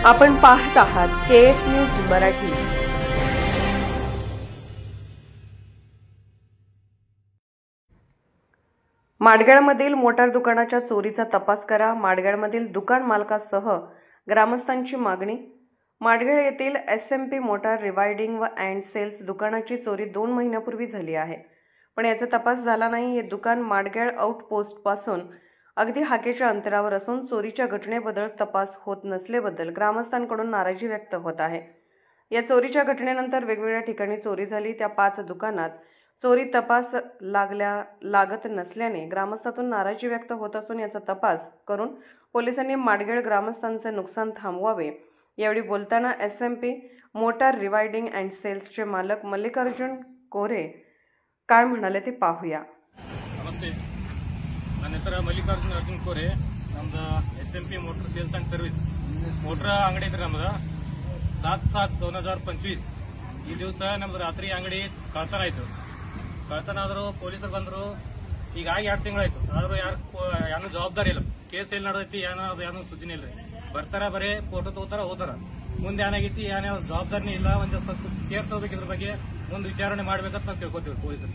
आपण पाहत आहात केएस न्यूज मराठी। माडगेळमधील मोटार दुकानाच्या चोरीचा तपास करा। माडगेळमधील दुकान मालकासह ग्रामस्थांची मागणी। माडगेळ येथील SMP मोटार रिवायडिंग व अँड सेल्स दुकानाची चोरी 2 महिन्यापूर्वी झाली आहे, पण याचा तपास झाला नाही। हे दुकान माडगेळ आउटपोस्ट पासून अगदी हाकेच्या अंतरावर असून चोरीच्या घटनेबद्दल तपास होत नसल्याबद्दल ग्रामस्थांकडून नाराजी व्यक्त होत आहे। या चोरीच्या घटनेनंतर वेगवेगळ्या ठिकाणी चोरी झाली, त्या 5 दुकानात चोरी तपास लागत नसल्याने ग्रामस्थातून नाराजी व्यक्त होत असून याचा तपास करून पोलिसांनी माडगेळ ग्रामस्थांचे नुकसान थांबवावे। यावेळी बोलताना SMP मोटार रिवायडिंग अँड सेल्सचे मालक मल्लिकार्जुन कोरे काय म्हणाले ते पाहूया। नमस्ते, ನನ್ನ ಹೆಸರು ಮಲ್ಲಿಕಾರ್ಜುನ್ ಅರ್ಜುನ್ ಕೋರೆ। ನಮ್ದು SMP motor sales and service motor ಅಂಗಡಿ ಇದ್ರೆ ನಮ್ದು 7/7/2025 ಈ ದಿವಸ ನಮ್ದು ರಾತ್ರಿ ಅಂಗಡಿ ಕಳ್ತನ ಆಯ್ತು। ಕಳ್ತನ ಆದ್ರೂ ಪೊಲೀಸರು ಬಂದ್ರು, ಈಗ ಆಗಿ 2 ತಿಂಗಳಾಯ್ತು, ಆದ್ರೂ ಯಾರು ಜವಾಬ್ದಾರಿ ಇಲ್ಲ। ಕೇಸ್ ಎಲ್ಲಿ ನಡೆದೈತಿ ಏನೋ ಸುದ್ದಿನೇ ಇಲ್ಲ। ಬರ್ತಾರ ಬರೇ ಫೋಟೋ ತಗೋತಾರ ಹೋತಾರ, ಮುಂದೆ ಏನಾಗೈತಿ ಏನೋ ಜವಾಬ್ದಾರಿನೇ ಇಲ್ಲ। ಒಂದ್ ಸ್ವಲ್ಪ ಕೇರ್ ತಗೋಬೇಕು, ಇದ್ರ ಬಗ್ಗೆ ಮುಂದೆ ವಿಚಾರಣೆ ಮಾಡ್ಬೇಕಂತ ನಾವು ತಿಳ್ಕೊತೀವಿ ಪೊಲೀಸರು।